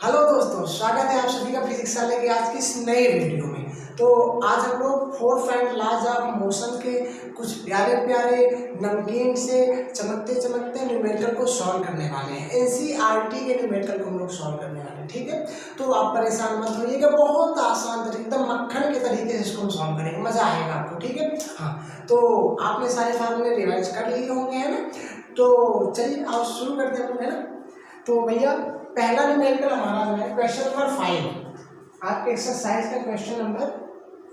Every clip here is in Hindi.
हेलो दोस्तों, स्वागत है आप सभी का फिजिक्स वाले की आज की इस नए वीडियो में। तो आज हम लोग फोर्थ एंड लाज ऑफ मोशन के कुछ प्यारे प्यारे नमकीन से चमकते चमकते न्यूमेरिकल को सॉल्व करने वाले हैं। एनसीईआरटी के न्यूमेरिकल को हम लोग सॉल्व करने वाले हैं, ठीक है। तो आप परेशान मत होइएगा, बहुत आसान तरीके एकदम मक्खन के तरीके से इसको हम सॉल्व करेंगे, मजा आएगा आपको, ठीक है। हाँ, तो आपने सारे फार्मूले रिवाइज कर लिए होंगे, है ना। तो चलिए आप शुरू करते हैं, है ना। तो भैया पहला न्यूमेरिकल हमारा जो है क्वेश्चन नंबर 5, आपके एक्सरसाइज का क्वेश्चन नंबर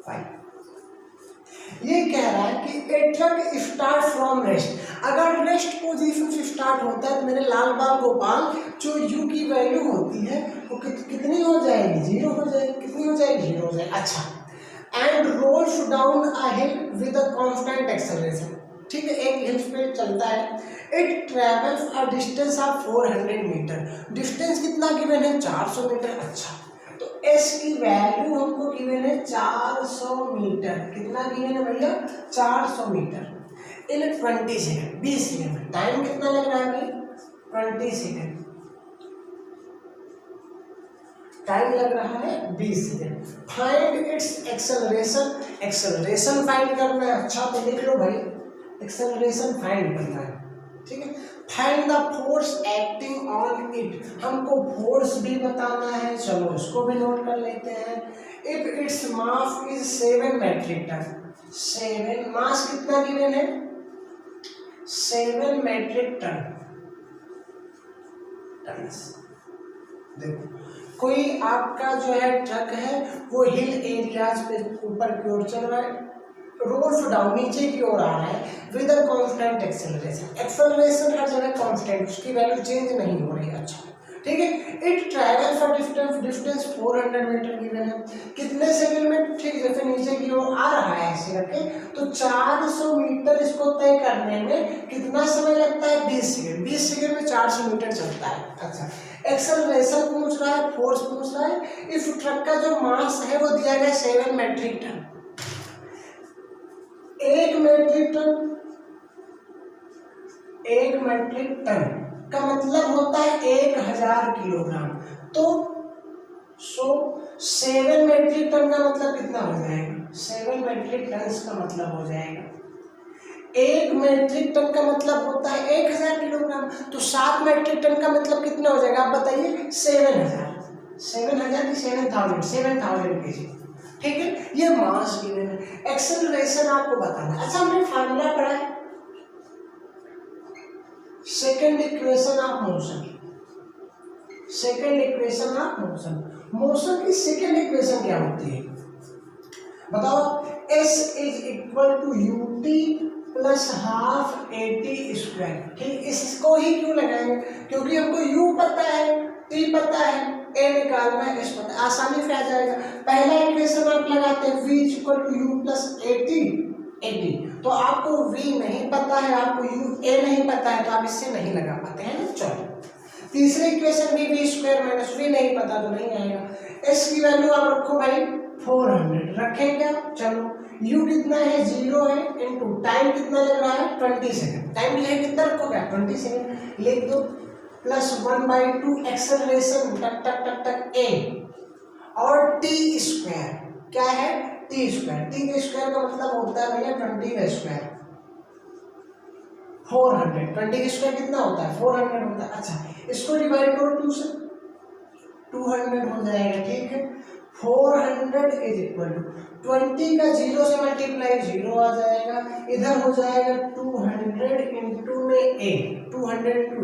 5। ये कह रहा है कि ए ट्रक स्टार्ट फ्रॉम रेस्ट। अगर रेस्ट पोजीशन से स्टार्ट होता है तो मेरे लाल बाल गोपाल जो यू की वैल्यू होती है वो कितनी हो जाएगी? 0 हो जाएगी। कितनी हो जाएगी? 0 हो जाएगी। अच्छा, and rolls down a hill with a constant acceleration. ठीक है, एक हिल पे चलता है। It travels a distance of 400 metre. Distance कितना गिवन है? 400 मीटर। अच्छा, तो एस की वैल्यू हमको गिवन है 400 मीटर। कितना गिवन है भैया? 400 मीटर इन 20 सेकेंड, 20 सेकेंड में। टाइम कितना लग रहा है भाई? 20 सेकेंड। टाइम लग रहा है 20 second. Find its acceleration. Acceleration find करना है। अच्छा, तो लिख लो भाई, एक्सेलरेशन फाइंड करना है, ठीक है। Find the force acting on it. हमको फोर्स भी बताना है, चलो इसको भी नोट कर लेते हैं। If its mass is 7 metric ton. 7 mass कितना गिवन है? 7 मेट्रिक टन। देखो, कोई आपका जो है ट्रक है वो हिल एरियाज पे ऊपर की ओर चल रहा है, रोल्स डाउन नीचे की ओर आ रहा है with a constant acceleration. Acceleration हर जगह कांस्टेंट, उसकी वैल्यू चेंज नहीं हो रही है। अच्छा, ठीक है। It travel for distance 400 metre given है। कितने सेकंड में? ठीक, जैसे नीचे की ओर आ रहा है ऐसे करके, तो 400 मीटर इसको तय करने में कितना समय लगता है? 20 सेकंड। 20 सेकंड में 400 मीटर चलता है। अच्छा, एक्सेलरेशन पूछ रहा है, फोर्स पूछ रहा है। इस ट्रक का जो मास है वो दिया गया 7 मेट्रिक टन। 1 मेट्रिक टन का मतलब होता है 1000 किलोग्राम। तो 7 मेट्रिक टन का मतलब कितना हो जाएगा? 7 मेट्रिक टन का मतलब हो जाएगा 1 मेट्रिक टन का मतलब होता है 1000 किलोग्राम। तो 7 मेट्रिक टन का मतलब कितना हो जाएगा? आप बताइए। 7,000 की 7,000 केजी, ठीक है। ये मास गिवन है। एक्सेलरेशन आपको बताना है। अच्छा, हमने फार्मूला पढ़ा है second equation of motion. Second equation of motion, motion की सेकंड इक्वेशन क्या होती है बताओ? S is equal to u t plus half a t square. ठीक, इसको ही क्यों लगाएंगे? क्योंकि हमको u पता है, t पता है, a निकालना है, s पता है, आसानी से आ जाएगा। पहला इक्वेशन आप लगाते हैं v is equal to u plus a t. तो आपको v नहीं पता है, आपको a नहीं पता है, तो आप इससे नहीं लगा पाते हैं ना। चलो, तीसरे इक्वेशन में v स्क्वायर माइनस v नहीं पता तो नहीं आएगा। s की वैल्यू आप रखो भाई 400, रखें क्या? चलो, u कितना है? 0 है, इनटू टाइम कितना लग रहा है? 20 सेकंड। टाइम लिखे कितना रखोगे? 20 सेकंड लिख दो, प्लस 1/2 एक्सेलरेशन टक टक टक टक a, और t स्क्वायर क्या है? t square. t के स्क्वायर का मतलब होता है भैया 20 का स्क्वायर, 400। 20 का स्क्वायर कितना होता है? 400 होता है। अच्छा, इसको डिवाइड करो 2 से, 200 हो जाएगा, ठीक है। 400 इज इक्वल टू 20 का 0 से मल्टीप्लाई 0 आ जाएगा, इधर हो जाएगा 200 इंटू में a, 200 इंटू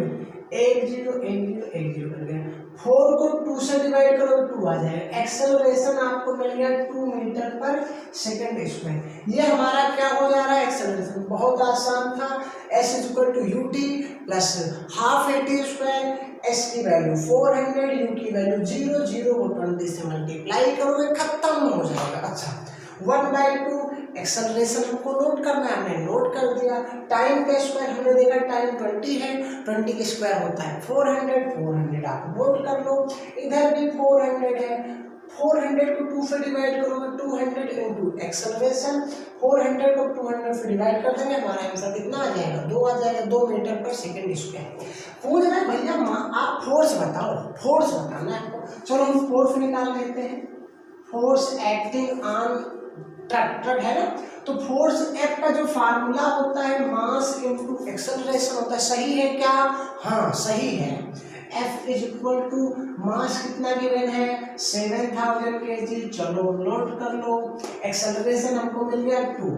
एक जीरो कर गया। 4 को 2 से डिवाइड करो 2 आ जाएगा। एक्सेलरेशन आपको मिल गया 2 मीटर पर सेकंड स्क्वायर। ये हमारा क्या हो जा रहा है? एक्सेलरेशन। बहुत आसान था। s is equal to u t plus half a t square. s की वैल्यू 400, u की वैल्यू 0, 0 को 20 से मल्टीप्लाई करोगे, खत्म हो जाएगा। अच्छा, 1/2 एक्सेलरेशन हमको नोट करना है, हमने नोट कर दिया। टाइम का स्क्वायर हमने देखा, टाइम 20 है, 20 का स्क्वायर होता है 400, 400 आप नोट कर लो। इधर भी 400 है, 400 को 2 से डिवाइड करोगे, 200 इंटू एक्सेलरेशन, 400 को 200 से डिवाइड कर देंगे, हमारा आंसर कितना आ जाएगा? 2 आ जाएगा, 2 मीटर पर सेकंड स्क्वायर। पूछ रहे भैया आप फोर्स बताओ, फोर्स बताना है आपको। चलो हम फोर्स निकाल लेते हैं। Force acting on truck, truck है ना, तो फोर्स एफ का जो फार्मूला होता है मास इनटू एक्सेलरेशन होता है। सही है क्या? हाँ सही है। F is equal to mass कितना गिवन है 7000 kg। चलो नोट कर लो। एक्सेलरेशन हमको मिल गया 2।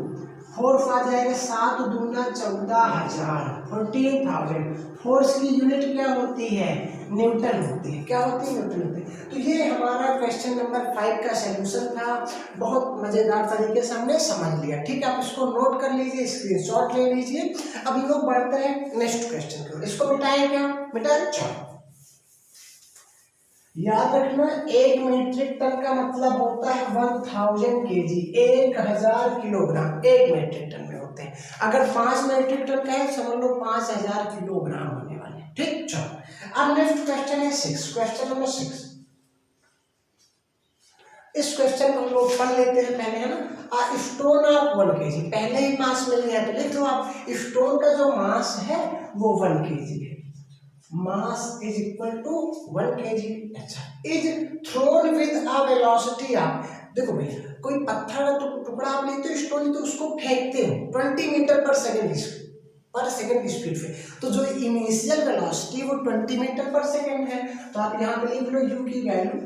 फोर्स आ जाएगा 7 दूना 14,000 14,000। फोर्स की यूनिट क्या होती है? न्यूटन होती है। क्या होती है? न्यूटन होती है। तो ये हमारा क्वेश्चन नंबर 5 का सलूशन था। बहुत मजेदार तरीके से हमने समझ लिया। ठीक है, आप इसको नोट कर लीजिए, स्क्रीनशॉट ले लीजिए। अब हम लोग बढ़ते हैं नेक्स्ट क्वेश्चन की ओर। इसको मिटाएं क्या? मिटाएं। चलो याद रखना, 1 मीट्रिक टन का मतलब होता है 1000 kg, 1000 किलोग्राम 1 मीट्रिक टन में होते हैं। अगर 5 मीट्रिक टन का है समझ लो 5000 किलोग्राम होने वाले। ठीक, चलो अब नेक्स्ट क्वेश्चन है 6, क्वेश्चन नंबर 6। इस क्वेश्चन को हम लोग पढ़ लेते हैं पहले, है ना। स्टोन ऑफ 1 kg, पहले ही मास मिल गया तो लिख लो आप। स्टोन का जो मास है वो 1 kg है। Mass is equal to 1 kg। अच्छा, is thrown with a velocity of, देखो भैया कोई पत्थर का टुकड़ा आप लेते हो स्टोन, तो उसको फेंकते हो 20 मीटर पर सेकंड स्पीड पे, तो जो इनिशियल वेलोसिटी वो 20 मीटर पर सेकंड है। तो आप यहाँ पे लिख लो u की वैल्यू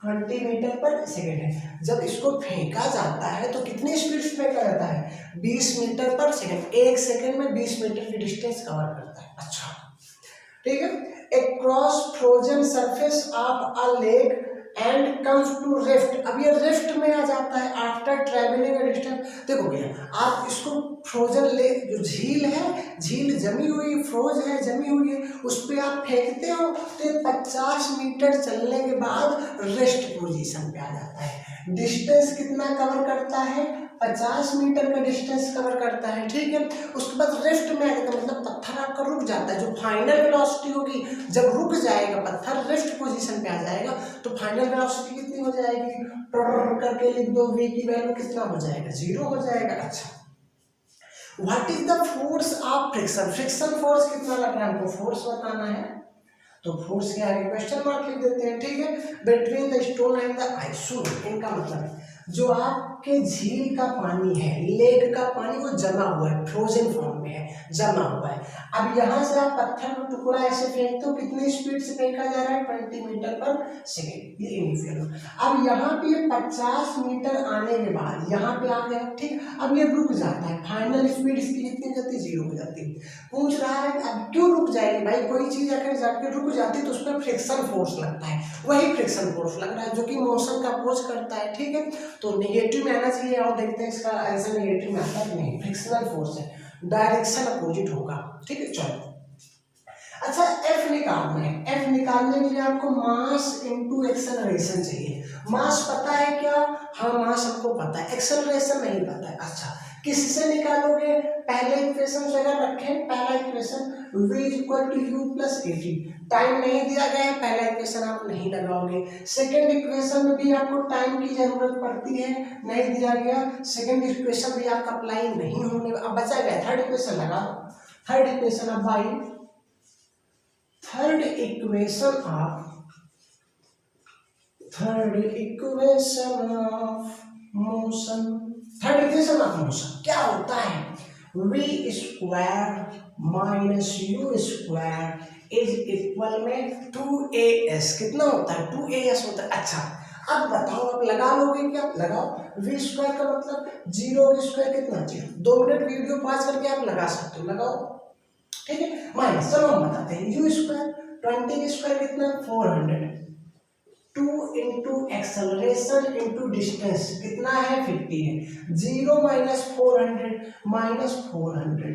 20 मीटर पर सेकंड है। जब इसको फेंका जाता है तो कितनी स्पीड से फेंका जाता है? 20 मीटर पर सेकंड। 1 सेकंड में 20 मीटर की डिस्टेंस कवर करता है। अच्छा ठीक है। Across frozen surface of a lake and comes to rift. अब ये रिफ्ट में आ जाता है आफ्टर ट्रेवलिंग अ डिस्टेंस। देखो भैया आप इसको फ्रोजन लेक, जो झील है, झील जमी हुई फ्रोज है, जमी हुई है, उस पर आप फेंकते हो तो 50 मीटर चलने के बाद रेस्ट पोजीशन पे आ जाता है। डिस्टेंस कितना कवर करता है? 50 मीटर का डिस्टेंस कवर करता है। ठीक है, उसके बाद रेस्ट में आ जाता है, मतलब पत्थर आपका रुक जाता है। जो फाइनल वेलोसिटी होगी, जब रुक जाएगा पत्थर, रेस्ट पोजीशन पे आ जाएगा, तो फाइनल वेलोसिटी कितनी हो जाएगी? करके लिख दो, v की वैल्यू कितना हो जाएगा? 0 हो जाएगा। अच्छा, what is the force of friction? Friction force कितना लग रहा है हमको? फोर्स बताना है, तो फोर्स के आगे क्वेश्चन मार्क लिख देते हैं। ठीक है, between the stone and the ice. इनका मतलब जो आपके झील का पानी है, लेक का पानी, वो जमा हुआ है, फ्रोजन फॉर्म में है, जमा हुआ है। अब यहाँ से आप पत्थर का टुकड़ा ऐसे फेंकते हो, कितनी स्पीड से फेंका जा रहा है? 20 मीटर पर सेकेंड। ये इनिशियल। अब यहाँ पे 50 मीटर आने के बाद यहाँ पे आ गया। ठीक, अब ये रुक जाता है, फाइनल स्पीड इसकी कितनी हो जाती है? 0 हो जाती है। पूछ रहा है अब क्यों रुक जाएगी भाई? कोई चीज अगर जाके रुक जाती है तो उस पर फ्रिक्शन फोर्स लगता है, वही फ्रिक्शन फोर्स लग रहा है जो कि मोशन का अपोज करता है। ठीक है, तो नेगेटिव में आना चाहिए। और देखते हैं इसका आंसर नेगेटिव में आता है नहीं, फ्रिक्शनल फोर्स है, डायरेक्शन अपोजिट होगा। ठीक है, चलो अच्छा F निकालना है। F निकालने के लिए आपको मास इनटू एक्सेलरेशन चाहिए। मास पता है क्या? हाँ मास हमको पता है, एक्सेलरेशन नहीं पता है। अच्छा, किससे निकालोगे? पहले इक्वेशन से अगर रखें, पहला equation v equal to u plus a t. Time नहीं दिया गया है, पहला इक्वेशन आप नहीं लगाओगे। सेकंड इक्वेशन में भी आपको टाइम की जरूरत पड़ती है, नहीं दिया गया, सेकंड इक्वेशन भी आपका अप्लाई नहीं होने। अब बचा गया थर्ड इक्वेशन, लगा दो थर्ड इक्वेशन। अब भाई third equation of motion, third equation of motion क्या होता है? v square minus you square is equal में 2as। कितना होता है? 2as होता है। अच्छा, अब बताओ, आप लगा लोगे क्या? लगाओ। v स्क्वायर का मतलब 0 स्क्वायर कितना? 0। 2 मिनट वीडियो पॉज करके आप लगा सकते हो, लगाओ। ठीक है, माइनस, चलो हम बताते हैं। u स्क्वायर 20 स्क्वायर कितना? 400। 2 इंटू एक्सेलरेशन इंटू डिस्टेंस कितना है? 50 है। 0 माइनस 400 माइनस 400,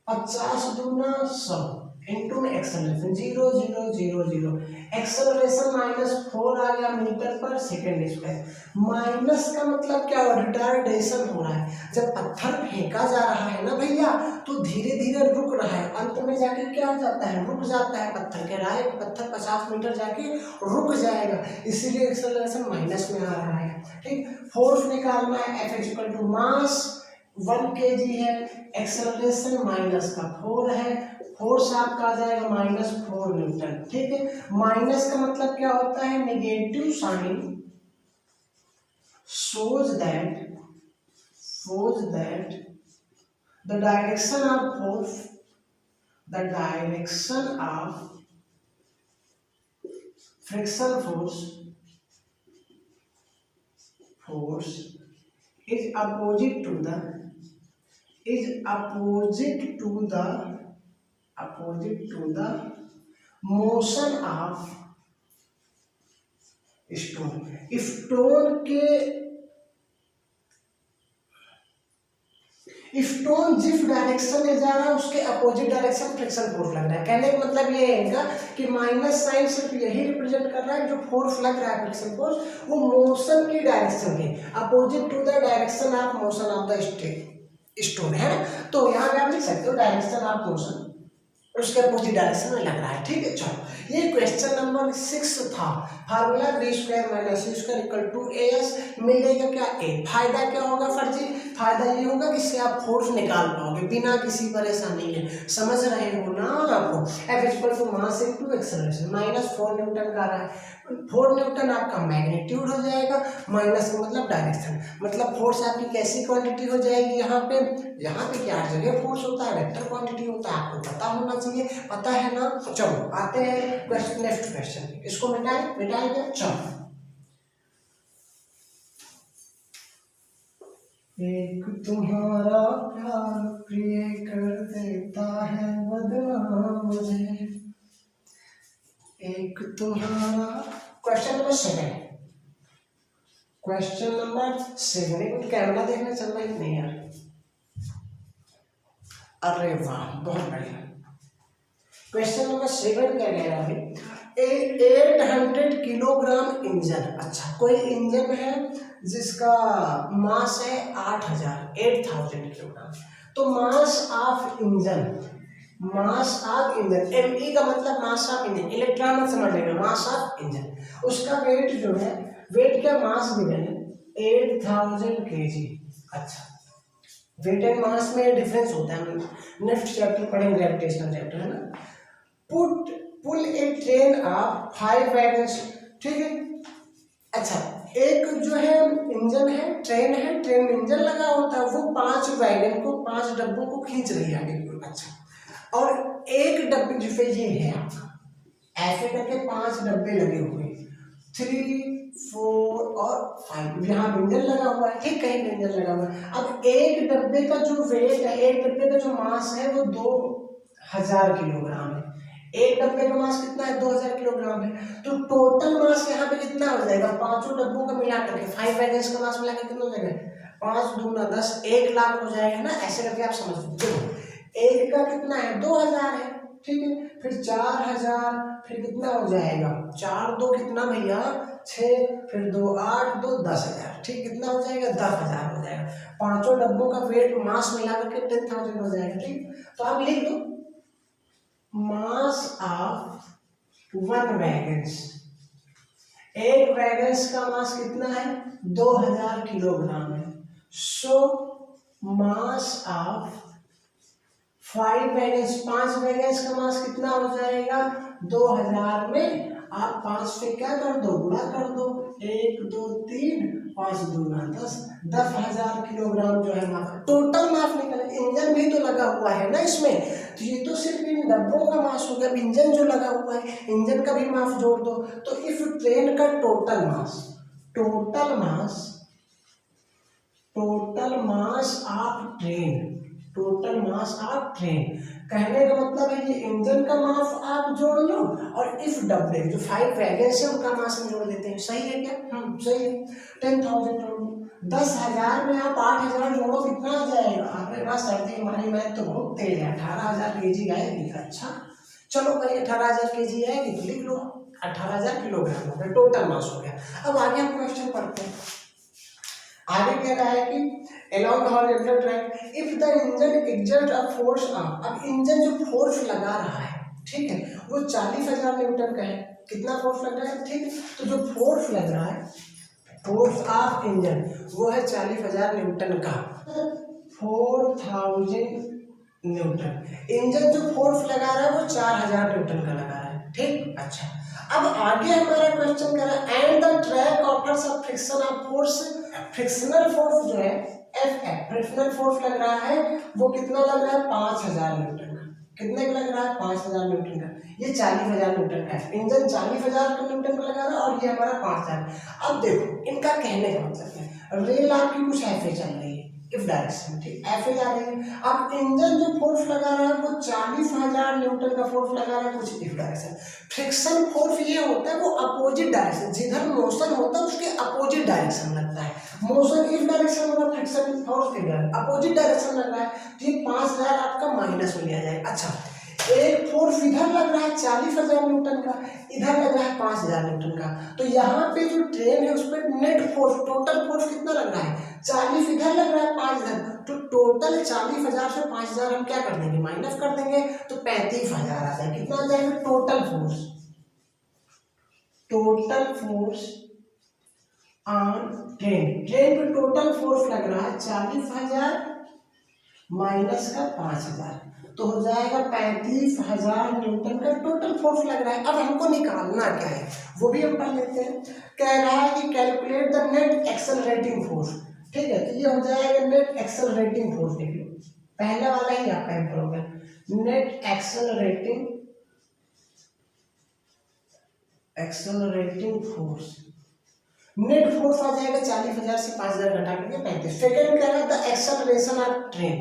50 दूना 100 इंटू में एक्सेलरेशन 0 0 0 0, एक्सेलरेशन माइनस 4 आ गया मीटर पर सेकेंड स्क्वायर। माइनस का मतलब क्या हो? रिटार्डेशन हो रहा है। जब पत्थर फेंका जा रहा है ना भैया, तो धीरे धीरे रुक रहा है, अंत में जाके क्या हो जाता है? रुक जाता है पत्थर के राय, पत्थर 50 मीटर जाके रुक जाएगा, इसीलिए एक्सेलरेशन माइनस में आ रहा है। ठीक, फोर्स निकालना है। F equal to mass 1 kg है, एक्सेलरेशन माइनस का 4 है, फोर्स आपका आ जाएगा -4 न्यूटन। ठीक है, माइनस का मतलब क्या होता है, negative sign shows that the direction of friction force is opposite to the motion of stone जिस डायरेक्शन में जा रहा है उसके अपोजिट डायरेक्शन फ्रिक्शन फोर्स लग रहा है। कहने का मतलब ये है इनका कि माइनस साइन सिर्फ यही रिप्रेजेंट कर रहा है जो फोर्स लग रहा है फ्रिक्शन फोर्स वो मोशन की डायरेक्शन के opposite to the direction of motion of the stone है ना। तो यहाँ पे आप लिख सकते हो डायरेक्शन ऑफ मोशन उसके अपोजिट डायरेक्शन में लग रहा है। ठीक है, चलो ये क्वेश्चन नंबर 6 था। फार्मूला v² - c² = as मिलेगा क्या, a। फायदा क्या होगा फर्जी, फायदा ये होगा कि इससे आप फोर्स निकाल पाओगे बिना किसी परेशानी के। समझ रहे हो ना आपको। F = मास × एक्सेलरेशन -4 न्यूटन का रहा है, 4 न्यूटन आपका मैग्नीट्यूड हो जाएगा, माइनस का मतलब डायरेक्शन, मतलब फोर्स आपकी कैसी क्वांटिटी हो जाएगी। यहाँ पे क्या जगह फोर्स होता है, वेक्टर क्वांटिटी होता है, आपको पता होना चाहिए, पता है ना। चलो आते हैं नेक्स्ट क्वेश्चन, इसको मिटाएं क्या। चलो, एक तुम्हारा प्यार प्रिय कर देता है बदनाम मुझे, एक तुम्हारा। क्वेश्चन नंबर 7 एक कैमरा देखने चल रहा है नहीं यार, अरे वाह बहुत बढ़िया। क्वेश्चन नंबर 7 क्या कह रहा है, 800 किलोग्राम इंजन। अच्छा, कोई इंजन है जिसका मास है 8000 किलोग्राम। तो मास ऑफ इंजन ME का मतलब मास ऑफ इंजन, इलेक्ट्रॉन मत समझ लेना, मास ऑफ इंजन। उसका वेट जो है, वेट क्या मास गिवन है 8000 kg। अच्छा, वेट एंड मास में डिफरेंस होता है, नेक्स्ट चैप्टर पढ़ेंगे, ग्रेविटेशनल चैप्टर है ना। पुल ए ट्रेन ऑफ 5 वैगन्स। ठीक है, अच्छा एक जो है इंजन है, ट्रेन में इंजन लगा होता है, वो 5 वैगन को 5 डब्बों को खींच रही है आगे। अच्छा, और एक डब्बे जो ये है आपका ऐसे करके 5 डब्बे लगे हुए 3, 4 और 5, यहाँ इंजन लगा हुआ है। ठीक, कहीं इंजन लगा हुआ है। अब एक डब्बे का जो वेट है, एक डब्बे का जो मास है वो 2000 किलोग्राम है। एक डब्बे का मास कितना है 2000 किलोग्राम है। तो टोटल मास यहाँ पे कितना हो जाएगा, 5 डब्बों का मिला करके 5 वैगन्स का मास मिला के कितना हो जाएगा, 5 दूना 10, 1 लाख हो जाएगा ना। ऐसे करके आप समझ लीजिए, एक का कितना है 2000 है। ठीक है, फिर 4000, फिर कितना हो जाएगा 4 2 कितना भैया 6, फिर 2 8 2 10,000। ठीक, कितना हो जाएगा 10,000 हो जाएगा। 5 डब्बों का वेट मास मिला करके 10,000 हो जाएगा। ठीक, तो आप लिख दो मास ऑफ 1 वैगन्स, एक वैगन्स का मास कितना है 2000 किलोग्राम है। सो मास ऑफ 5 वैगन्स, 5 वैगन्स का मास कितना हो जाएगा 2000 में आप 5 से क्या कर दो, गुणा कर दो, 1 2 3 5 दूना 10, 10,000 किलोग्राम जो है मास। टोटल मास निकले, इंजन भी तो लगा हुआ है ना इसमें, तो ये तो सिर्फ इन डब्बों का मास हो गया। इंजन जो लगा हुआ है इंजन का भी मास जोड़ दो। तो इस ट्रेन का टोटल मास ऑफ ट्रेन, कहने का मतलब है ये इंजन का मास आप जोड़ लो और इस डब्बे जो 5 वैगन्स है उनका मास हम जोड़ देते हैं। सही है क्या, सही है। 10,000 जोड़ दो, 10,000 में आप 8,000 जोड़ो, कितना आ जाएगा। अरे वाह सर जी, हमारी मैथ तो बहुत तेज है, 18,000 kg आएगी। अच्छा चलो भाई 18,000 kg आएगी तो लिख लो 18,000 किलोग्राम हो गया, टोटल मास हो गया। अब आगे हम क्वेश्चन पढ़ते हैं। आगे कह रहा है कि along the horizontal track if the engine exert a force of, अब इंजन जो फोर्स लगा रहा है, ठीक है, वो 40,000 न्यूटन का है। कितना फोर्स लग रहा है, ठीक है, तो जो फोर्स लग रहा है, फोर्स ऑफ इंजन वो है 40,000 न्यूटन का। 4,000 न्यूटन। इंजन जो फोर्स लगा रहा है वो 4000 न्यूटन का लगा रहा है, ठीक। अच्छा, अब आगे हमारा क्वेश्चन कह रहा है and the track offers a friction of force, frictional force जो है एफ है, फ्रिक्शनल फोर्स लग रहा है वो कितना लग रहा है 5000 न्यूटन का। कितने का लग रहा है 5000 न्यूटन का। ये 40000 न्यूटन का है, इंजन 40000 न्यूटन का लगा रहा है और ये हमारा 5000। अब देखो इनका कहने का मतलब है रेल आपकी कुछ ऐसे चल रही है इफ डायरेक्शन, ठीक, ऐसे जा रही है। अब इंजन जो फोर्स लगा रहा है वो 40000 न्यूटन का फोर्स लगा रहा है कुछ इफ डायरेक्शन। फ्रिक्शन फोर्स ये होता है वो अपोजिट डायरेक्शन, जिधर मोशन होता है उसके अपोजिट डायरेक्शन लगता है। मोशन इस डायरेक्शन में, फ्रिक्शन फोर्स इधर अपोजिट डायरेक्शन लग रहा है, तो ये 5000 आपका माइनस में लिया जाएगा। अच्छा, एक फोर्स इधर लग रहा है 40000 न्यूटन का, इधर लग रहा है 5000 न्यूटन का, तो यहाँ पे जो ट्रेन है उस पर नेट फोर्स, टोटल फोर्स कितना लग रहा है 40 इधर लग रहा है 5000, तो टोटल 40000 से 5000 हम क्या कर देंगे माइनस कर देंगे, तो 35000 आ जाएगा। कितना आ जाएगा total force, total force on train, train पे टोटल फोर्स लग रहा है 40000 माइनस का 5000, तो हो जाएगा 35000 न्यूटन का टोटल फोर्स लग रहा है। अब हमको निकालना क्या है वो भी हम पढ़ लेते हैं। कह रहा है कि calculate the net accelerating force, ठीक है, तो ये हो जाएगा नेट एक्सेलरेटिंग फोर्स। देख लो पहला वाला ही आपका important, net accelerating force, net force आ जाएगा 40000 से 5000 घटा करके 35। सेकेंड कह रहा है the acceleration of train,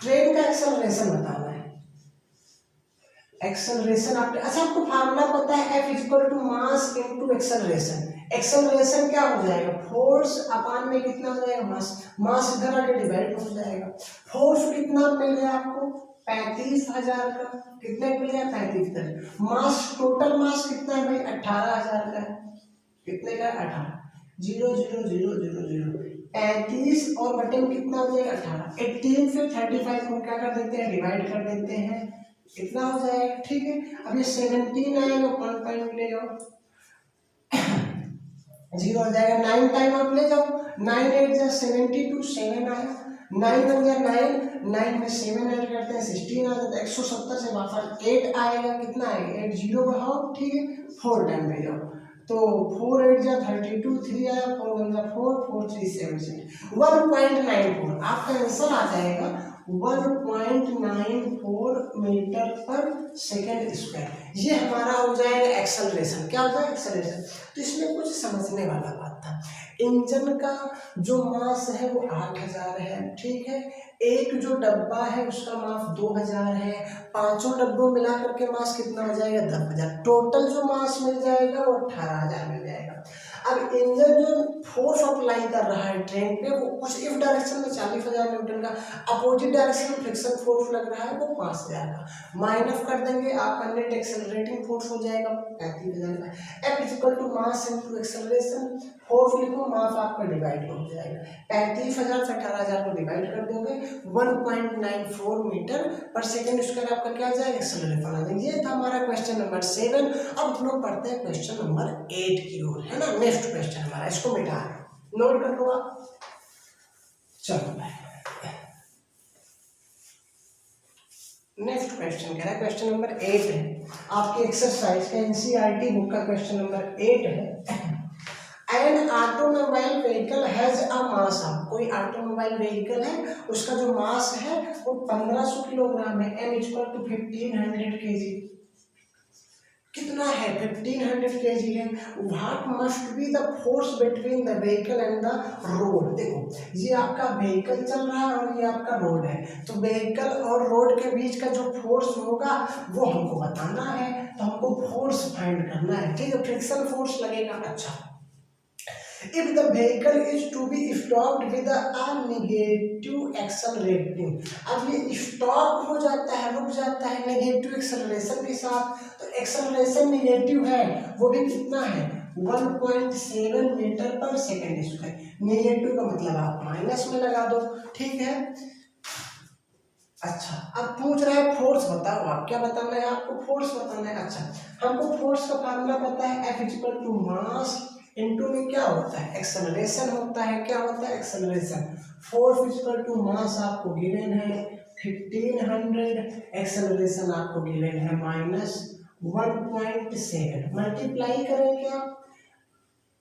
train का एक्सेलरेशन बताना है, एक्सेलरेशन ऑफ। अच्छा, आपको फार्मूला पता है F equal to mass into acceleration. Acceleration क्या हो जाएगा फोर्स अपान में कितना हो जाएगा मास, मास इधर आके डिवाइड हो जाएगा। फोर्स कितना मिल गया आपको 35000 का, कितने मिल गया 35000। मास टोटल मास कितना है भाई 18000 का है, कितने का 18, 0 0 0 0 0 35 और बटे में कितना हो जाएगा 18, 18 से 35 को क्या कर देते हैं डिवाइड कर देते हैं, इतना हो जाएगा, ठीक है। अब ये 17 आएगा 1 पॉइंट ले जाओ 0 हो जाएगा, 9 टाइम आप ले जाओ, 9 8 जा 72, 7 आया, 9 बन गया 9, 9 में 7 ऐड करते हैं 16 आ जाता है, 170 से वापस 8 आएगा, कितना आएगा 8 0 बढ़ाओ, ठीक है, 4 टाइम ले जाओ, तो 4 8 जा 32, 3 आया, 4 1 जा 4, 4 3 7 1.94, आपका आंसर आ जाएगा 1.94 मीटर पर सेकेंड स्क्वायर। ये हमारा हो जाएगा एक्सेलरेशन। क्या होता है एक्सेलरेशन, तो इसमें कुछ समझने वाला बात था। इंजन का जो मास है वो 8000 है, ठीक है, एक जो डब्बा है उसका मास 2000 है, पांचों डब्बों मिला करके मास कितना हो जाएगा 10000, टोटल जो मास मिल जाएगा वो 18000 मिल जाएगा। अब इंजन जो फोर्स अप्लाई कर रहा है ट्रेन पे वो कुछ इफ डायरेक्शन में 40000 न्यूटन का, अपोजिट डायरेक्शन में फ्रिक्शन फोर्स लग रहा है वो 5000 का, माइनस कर देंगे आपका नेट एक्सेलरेटिंग फोर्स हो जाएगा 35000 का। F equal to mass into acceleration, force लिखो मास आपका डिवाइड हो जाएगा, 35000 से 18000 को डिवाइड कर दोगे 1.94 मीटर पर सेकेंड स्क्वायर आपका क्या आ जाएगा एक्सेलरेशन आ जाएगा। ये था हमारा क्वेश्चन नंबर 7। अब हम लोग पढ़ते हैं क्वेश्चन नंबर 8 की ओर, है ना। नेक्स्ट क्वेश्चन हमारा, इसको मिटा नोट कर लो आप। चलो नेक्स्ट क्वेश्चन कह रहा है, क्वेश्चन नंबर 8 है आपके एक्सरसाइज का, एनसीईआरटी बुक का क्वेश्चन नंबर 8 है। An automobile vehicle has a mass of, कोई ऑटोमोबाइल व्हीकल है उसका जो मास है वो 1500 किलोग्राम है, एम इक्वल टू 1500 केजी, कितना है 1500 केजी है। What must be the force between the vehicle and the road. देखो ये आपका व्हीकल चल रहा है और ये आपका रोड है, तो व्हीकल और रोड के बीच का जो फोर्स होगा वो हमको बताना है, तो हमको फोर्स फाइंड करना है, ठीक है, फ्रिक्शन फोर्स लगेगा। अच्छा, if the vehicle is to be stopped with a negative acceleration, अब ये स्टॉप हो जाता है, रुक जाता है नेगेटिव एक्सेलरेशन के साथ, तो एक्सेलरेशन नेगेटिव है वो भी कितना है 1.7 मीटर पर सेकेंड स्क्वायर। नेगेटिव का मतलब आप माइनस में लगा दो, ठीक है। अच्छा, अब पूछ रहा है फोर्स बताओ, आप क्या बताना है आपको फोर्स बताना है। अच्छा, हमको फोर्स का फार्मूला पता है F equal to mass into में क्या होता है एक्सेलरेशन होता है, क्या होता है acceleration. Force equal to mass आपको गिवन है 1500, एक्सेलरेशन आपको गिवन है -1.7, मल्टीप्लाई करेंगे आप,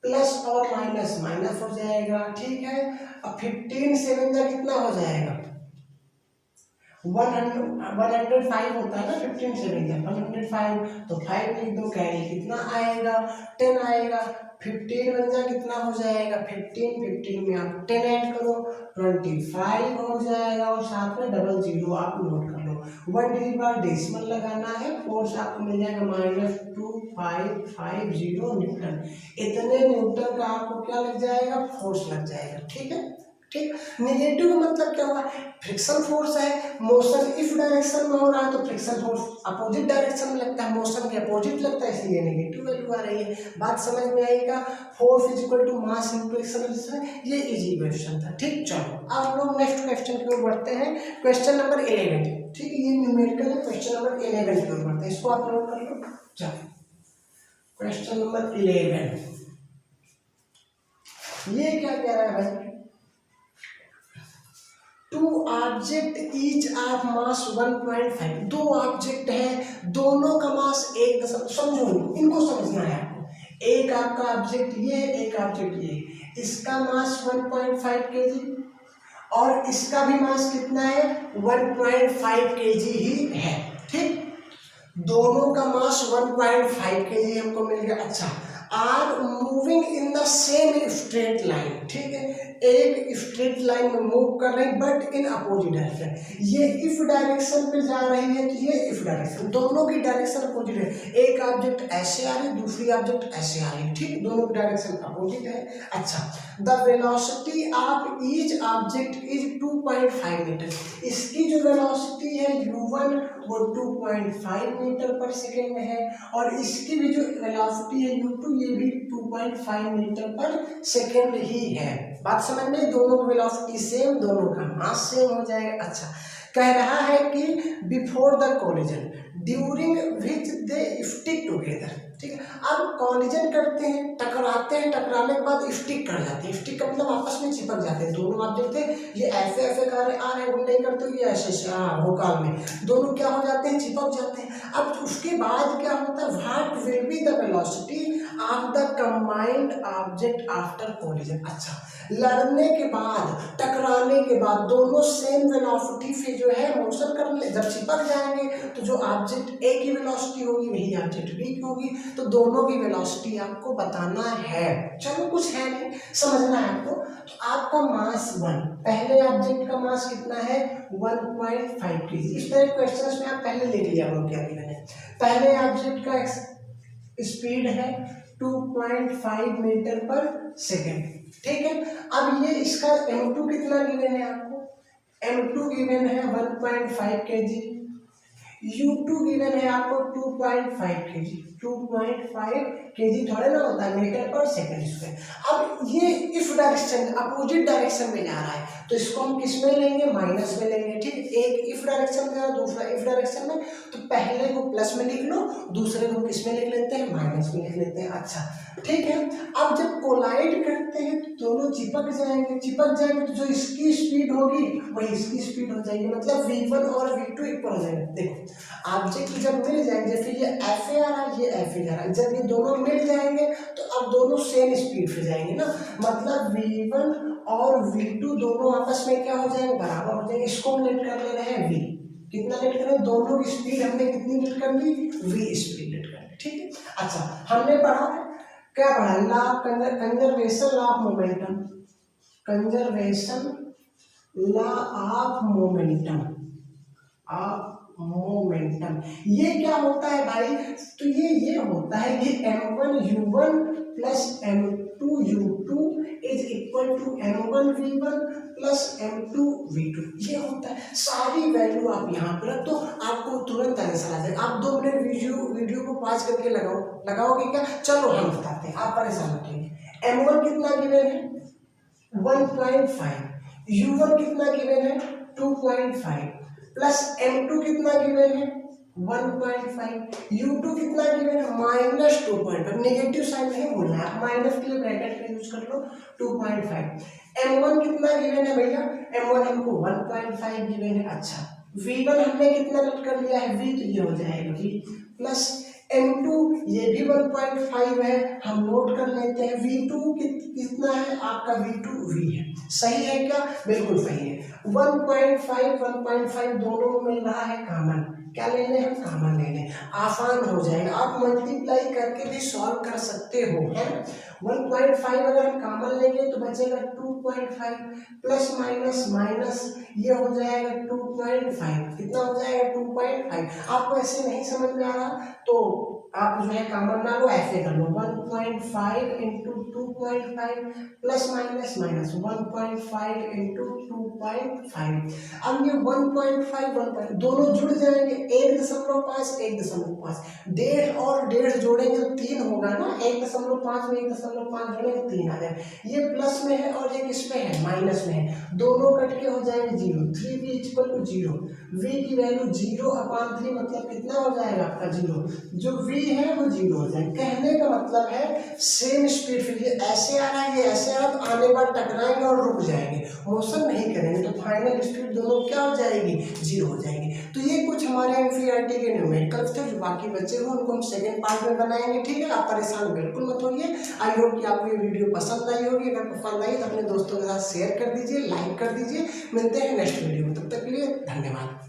प्लस और माइनस माइनस हो जाएगा, ठीक है। अब 15 7 का कितना हो जाएगा, 105 होता है ना, 15 7 का 105, तो 5 लिख दो, कैरी कितना आएगा, 10 आएगा। 15 1 जा कितना हो जाएगा, 15 में आप 10 ऐड करो, 25 हो जाएगा, और साथ में डबल जीरो आप नोट कर लो। 1 डिजिट बाद डेसिमल लगाना है, फोर्स आपको मिल जाएगा -2550 न्यूटन। इतने न्यूटन का आपको क्या लग जाएगा, फोर्स लग जाएगा, ठीक है। ठीक, नेगेटिव का मतलब क्या हुआ, फ्रिक्शन फोर्स है, मोशन इफ डायरेक्शन में हो रहा है तो फ्रिक्शन फोर्स अपोजिट डायरेक्शन में लगता है, मोशन के अपोजिट लगता है, इसलिए नेगेटिव वैल्यू आ रही है। बात समझ में आएगा, force is equal to mass into acceleration, ये इजी क्वेश्चन था। ठीक, चलो अब हम लोग नेक्स्ट क्वेश्चन की ओर बढ़ते हैं, क्वेश्चन नंबर 11। ठीक, ये न्यूमेरिकल है, क्वेश्चन नंबर 11 की ओर बढ़ते हैं, इसको आप नोट कर लो। चलो क्वेश्चन नंबर 11, ये क्या कह रहा है भाई, two object each of mass 1.5, दो ऑब्जेक्ट है, दोनों का मास 1, समझो इनको समझना है आपको। एक आपका ऑब्जेक्ट ये, एक ऑब्जेक्ट ये, इसका मास 1.5 kg और इसका भी मास कितना है, 1.5 kg ही है। ठीक, दोनों का मास 1.5 kg हमको मिल गया। अच्छा, are moving in the same straight line, ठीक है, एक स्ट्रेट लाइन में मूव कर रहे हैं बट इन अपोजिट डायरेक्शन। ये इफ डायरेक्शन पे जा रही है तो ये इफ डायरेक्शन, दोनों की डायरेक्शन अपोजिट है। एक ऑब्जेक्ट ऐसे आ रही है, दूसरी ऑब्जेक्ट ऐसे आ रही है, ठीक, दोनों की डायरेक्शन अपोजिट है। अच्छा, the velocity of each object is 2.5 metre, इसकी जो वेलोसिटी है u1 वो 2.5 मीटर पर सेकेंड में है, और इसकी भी जो वेलोसिटी है u2 ये भी 2.5 मीटर पर सेकेंड ही है। बात समझ में, दोनों की वेलोसिटी सेम, दोनों का मास सेम हो जाएगा। अच्छा, कह रहा है कि before the collision during which they stick together, ठीक है। अब कॉलिजन करते हैं, टकराते हैं, टकराने के बाद स्टिक कर जाते हैं, स्टिक का मतलब आपस में चिपक जाते हैं। दोनों ऑब्जेक्ट थे, ये ऐसे ऐसे कर रहे आ रहे, वो नहीं करते, ये ऐसे ऐसे भोकाल में दोनों क्या हो जाते हैं, चिपक जाते हैं। अब उसके बाद क्या होता है, what will be the velocity of the combined object after collision. अच्छा, लड़ने के बाद, टकराने के बाद दोनों सेम वेलोसिटी से जो है मोशन करने, जब चिपक जाएंगे तो जो ऑब्जेक्ट ए की वेलोसिटी होगी वही ऑब्जेक्ट बी की होगी, तो दोनों की वेलोसिटी आपको बताना है। चलो कुछ है नहीं, समझना है आपको। तो आपका मास 1, पहले ऑब्जेक्ट का मास कितना है 1.5 kg। इस तरह क्वेश्चंस में आप पहले ले लिया हो क्या भी मैंने, पहले ऑब्जेक्ट का स्पीड है 2.5 मीटर पर सेकेंड, ठीक है। अब ये इसका m2 कितना गिवन है आपको, m2 गिवन है 1.5 kg, u2 गिवन है आपको 2.5 kg, 2.5 kg थोड़े ना होता है मीटर पर सेकंड स्क्वायर। अब ये इफ डायरेक्शन अपोजिट डायरेक्शन में जा रहा है तो इसको हम किस में लेंगे, माइनस में लेंगे, ठीक। एक इफ डायरेक्शन में जा रहा है, दूसरा इफ डायरेक्शन में, तो पहले को प्लस में लिख लो, दूसरे को किस में लिख लेते हैं, माइनस में लिख लेते हैं। अच्छा, ठीक है। अब जब कोलाइड करते हैं तो दोनों चिपक जाएंगे, चिपक जाएंगे तो जो इसकी स्पीड होगी वही इसकी स्पीड हो जाएगी, मतलब v1 और v2 इक्वल हो जाएंगे। देखो ऑब्जेक्ट जब मिल जाएंगे, जैसे ये ऐसे आ रहा है, ये ऐसे जा रहा है, जब ये दोनों मिल जाएंगे तो अब दोनों सेम स्पीड पे जाएंगे ना, मतलब v1 और v2 दोनों आपस में क्या हो जाएंगे, बराबर हो जाएंगे। इसको हम लेट कर ले रहे हैं v, कितना लेट करें, दोनों की स्पीड हमने कितनी लेट कर ली, v स्पीड लेट कर ली, ठीक है। अच्छा, हमने पढ़ा क्या पढ़ा, law conservation law of momentum, conservation law of momentum, momentum. ये क्या होता है भाई, तो ये होता है कि m1u1 plus m2u2 is equal to m1v1 plus m2v2, ये होता है। सारी वैल्यू आप यहाँ पर रख दो, आपको तुरंत आंसर आ जाएगा। आप 2 मिनट वीडियो को पॉज करके लगाओगे क्या, चलो हम बताते हैं, आप परेशान मत होइए। m1 कितना गिवन है 1.5, u1 कितना गिवन है 2.5 प्लस m2 कितना गिवन है 1.5, u2 कितना गिवन है -2.5, नेगेटिव साइन नहीं बोलना है, माइनस के लिए ब्रैकेट का यूज कर लो, 2.5। m1 कितना गिवन है भैया, m1 हमको 1.5 गिवन है। अच्छा, v1 हमने कितना नोट कर लिया है v, तो ये हो जाएगा v प्लस m2 ये भी 1.5 है, हम नोट कर लेते हैं। v2 कितना है आपका, v2 v है, सही है क्या, बिल्कुल सही है। 1.5 दोनों मिल रहा है कॉमन, क्या ले लें हम, कॉमन ले लें, आसान हो जाएगा। आप मल्टीप्लाई करके भी सॉल्व कर सकते हो, है 1.5 अगर हम कॉमन लेंगे तो बचेगा 2.5 प्लस माइनस माइनस ये हो जाएगा 2.5, कितना हो जाएगा 2.5। आपको ऐसे नहीं समझ में आ रहा तो आप जो है कॉमन ना लो, ऐसे कर लो 1.5 into 2.5 plus minus minus 1.5 into 2.5। अब ये 1.5 दोनों जुड़ जाएंगे, 1.5 1.5, 1.5 और 1.5 जोड़ेंगे तो 3 होगा ना, 1.5 में 1.5 जोड़ेंगे 3 आ जाएगा। ये प्लस में है और ये किस में है, माइनस में है, दोनों कट के हो जाएंगे 0। 3v इक्वल टू 0, v की वैल्यू 0/3 मतलब कितना हो जाएगा आपका 0, जो v है वो 0 हो जाएगा। कहने का मतलब है सेम स्पीड, फिर ये ऐसे आ रहा है ये ऐसे आ रहा है तो आने बार टकराएंगे और रुक जाएंगे, मोशन नहीं करेंगे, तो फाइनल स्पीड दोनों क्या हो जाएगी, 0 हो जाएगी। तो ये कुछ हमारे एनसीईआरटी के न्यूमेरिकल्स थे, जो बाकी बच्चे हो उनको हम सेकंड पार्ट में बनाएंगे, ठीक है। आप परेशान बिल्कुल मत होइए। आई होप कि आपको ये वीडियो पसंद आई होगी, अगर पसंद आई तो अपने दोस्तों के साथ शेयर कर दीजिए, लाइक कर दीजिए। मिलते हैं नेक्स्ट वीडियो में, तब तक के लिए धन्यवाद।